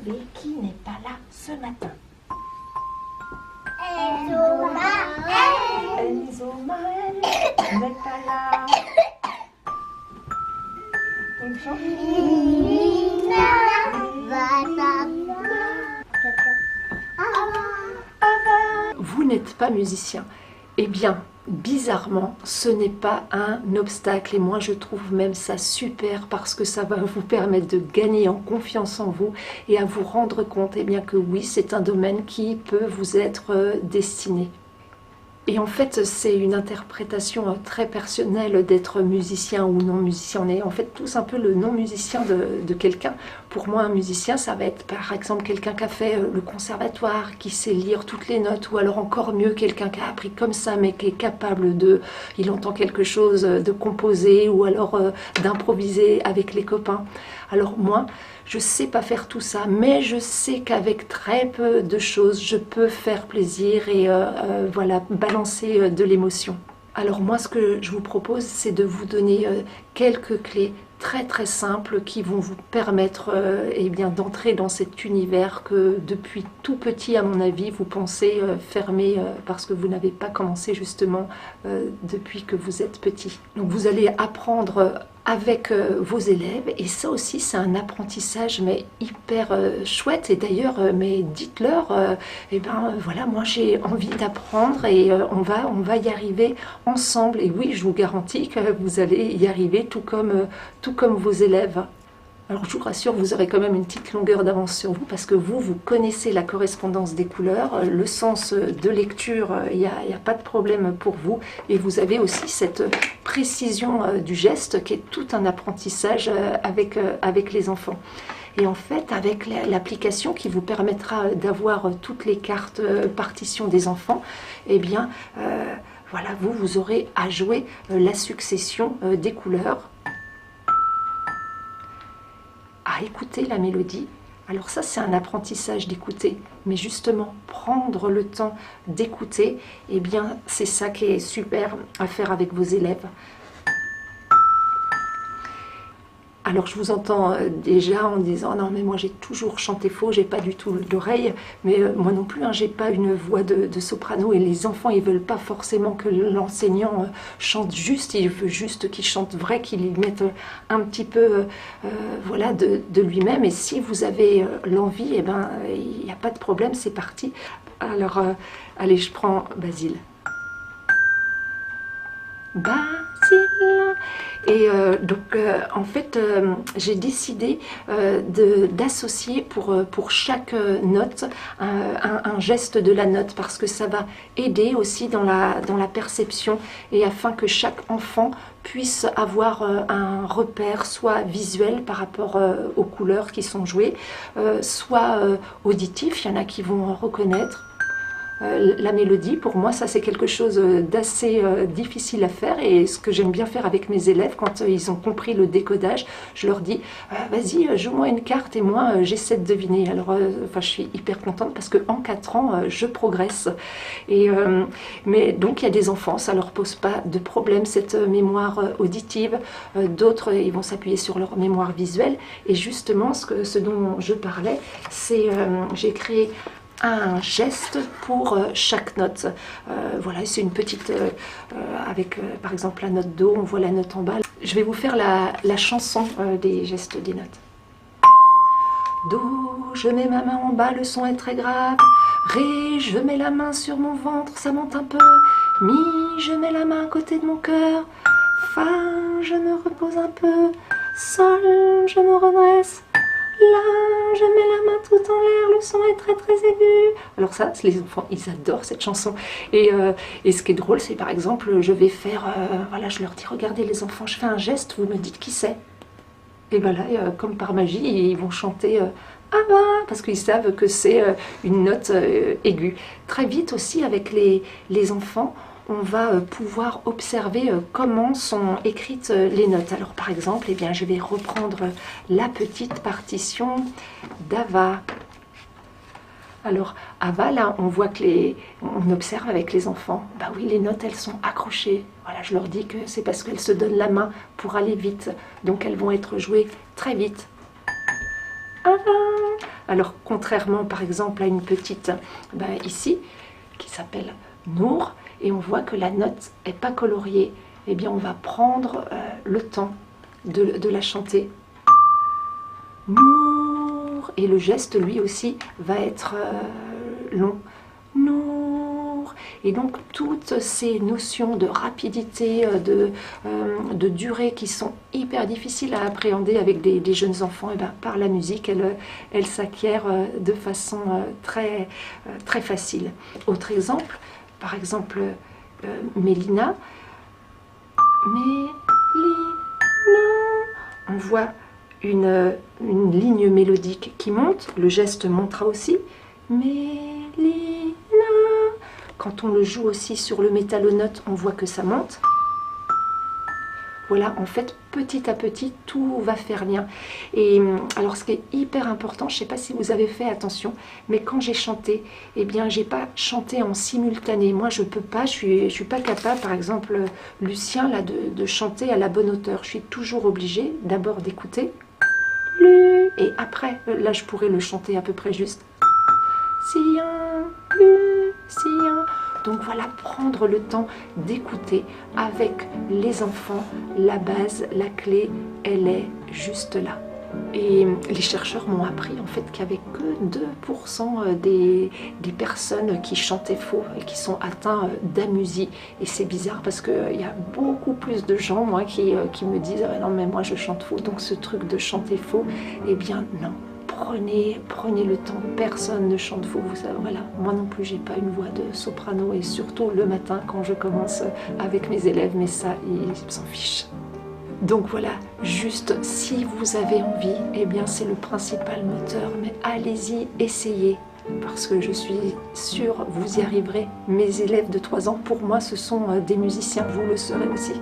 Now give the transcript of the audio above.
trouver qui n'est pas là ce matin. Enzo Maël. Enzo Maël n'est pas là. Une chance. Nina va Vous n'êtes pas musicien. Eh bien, bizarrement, ce n'est pas un obstacle. Et moi, je trouve même ça super parce que ça va vous permettre de gagner en confiance en vous et à vous rendre compte eh bien, que oui, c'est un domaine qui peut vous être destiné. Et en fait, c'est une interprétation très personnelle d'être musicien ou non musicien. On est en fait tous un peu le non-musicien de quelqu'un. Pour moi, un musicien, ça va être par exemple quelqu'un qui a fait le conservatoire, qui sait lire toutes les notes, ou alors encore mieux, quelqu'un qui a appris comme ça, mais qui est capable de, il entend quelque chose, de composer, ou alors d'improviser avec les copains. Alors moi, je sais pas faire tout ça, mais je sais qu'avec très peu de choses, je peux faire plaisir et voilà, balancer de l'émotion. Alors moi, ce que je vous propose, c'est de vous donner quelques clés très simples qui vont vous permettre eh bien, d'entrer dans cet univers que depuis tout petit, à mon avis, vous pensez fermer parce que vous n'avez pas commencé justement depuis que vous êtes petit. Donc vous allez apprendre avec vos élèves et ça aussi c'est un apprentissage mais hyper chouette et d'ailleurs mais dites-leur eh ben voilà, moi j'ai envie d'apprendre et on va y arriver ensemble et oui, je vous garantis que vous allez y arriver tout comme vos élèves. Alors je vous rassure, vous aurez quand même une petite longueur d'avance sur vous parce que vous connaissez la correspondance des couleurs, le sens de lecture, il n'y a pas de problème pour vous. Et vous avez aussi cette précision du geste qui est tout un apprentissage avec les enfants. Et en fait, avec l'application qui vous permettra d'avoir toutes les cartes partition des enfants, eh bien, voilà, vous aurez à jouer la succession des couleurs, à écouter la mélodie. Alors ça, c'est un apprentissage d'écouter, mais justement, prendre le temps d'écouter, eh bien, c'est ça qui est super à faire avec vos élèves. Alors je vous entends déjà en disant non mais moi j'ai toujours chanté faux, j'ai pas du tout l'oreille, mais moi non plus, hein, j'ai pas une voix de soprano et les enfants ils veulent pas forcément que l'enseignant chante juste, il veut juste qu'il chante vrai, qu'il y mette un petit peu voilà, de lui-même et si vous avez l'envie, eh ben il n'y a pas de problème, c'est parti. Alors allez, je prends Basile. Basile. Et donc en fait j'ai décidé d'associer pour chaque note un geste de la note parce que ça va aider aussi dans la perception et afin que chaque enfant puisse avoir un repère soit visuel par rapport aux couleurs qui sont jouées, soit auditif, il y en a qui vont reconnaître. La mélodie, pour moi, ça c'est quelque chose d'assez difficile à faire et ce que j'aime bien faire avec mes élèves quand ils ont compris le décodage, je leur dis vas-y, joue-moi une carte et moi j'essaie de deviner. Alors enfin, je suis hyper contente parce qu'en 4 ans je progresse et, mais donc il y a des enfants, ça leur pose pas de problème cette mémoire auditive, d'autres ils vont s'appuyer sur leur mémoire visuelle et justement ce dont je parlais, c'est j'ai créé un geste pour chaque note. Voilà, c'est une petite avec par exemple la note Do, on voit la note en bas. Je vais vous faire la chanson des gestes des notes. Do, je mets ma main en bas, le son est très grave. Ré, je mets la main sur mon ventre, ça monte un peu. Mi, je mets la main à côté de mon cœur. Fa, je me repose un peu. Sol, je me redresse. Là, je mets la main tout en l'air, le son est très aigu. Alors ça, les enfants, ils adorent cette chanson. Et ce qui est drôle, c'est par exemple, je vais faire, voilà, je leur dis, regardez les enfants, je fais un geste, vous me dites qui c'est. Et voilà, comme par magie, ils vont chanter ah bah, parce qu'ils savent que c'est une note aiguë. Très vite aussi, avec les enfants, on va pouvoir observer comment sont écrites les notes. Alors par exemple, eh bien, je vais reprendre la petite partition d'Ava. Alors Ava, là, on voit que on observe avec les enfants, bah oui, les notes, elles sont accrochées. Voilà, je leur dis que c'est parce qu'elles se donnent la main pour aller vite. Donc elles vont être jouées très vite. Ava, Alors contrairement par exemple à une petite ici qui s'appelle Nour, et on voit que la note n'est pas coloriée, eh bien on va prendre le temps de la chanter. Nour, et le geste lui aussi va être long. Nour. Et donc toutes ces notions de rapidité, de durée qui sont hyper difficiles à appréhender avec des jeunes enfants, et par la musique, elle s'acquiert de façon très, très facile. Autre exemple, par exemple Mélina. Mélina. On voit une ligne mélodique qui monte, le geste montera aussi. Mélina. Quand on le joue aussi sur le métallonote, on voit que ça monte. Voilà, en fait, petit à petit, tout va faire lien. Et alors, ce qui est hyper important, je ne sais pas si vous avez fait attention, mais quand j'ai chanté, eh bien, j'ai pas chanté en simultané. Moi, je peux pas, je suis pas capable, par exemple, Lucien, là, de chanter à la bonne hauteur. Je suis toujours obligée d'abord d'écouter, et après, là, je pourrais le chanter à peu près juste. Lucien. Donc voilà, prendre le temps d'écouter avec les enfants, la base, la clé, elle est juste là. Et les chercheurs m'ont appris en fait qu'il n'y avait que 2% des personnes qui chantaient faux et qui sont atteints d'amusie. Et c'est bizarre parce qu'il y a beaucoup plus de gens moi, qui me disent « Non mais moi je chante faux ». Donc ce truc de chanter faux, eh bien non. Prenez le temps, personne ne chante faux, vous savez, voilà, moi non plus j'ai pas une voix de soprano et surtout le matin quand je commence avec mes élèves, mais ça ils s'en fichent. Donc voilà, juste si vous avez envie, eh bien c'est le principal moteur, mais allez-y, essayez, parce que je suis sûre vous y arriverez. Mes élèves de 3 ans, pour moi ce sont des musiciens, vous le serez aussi.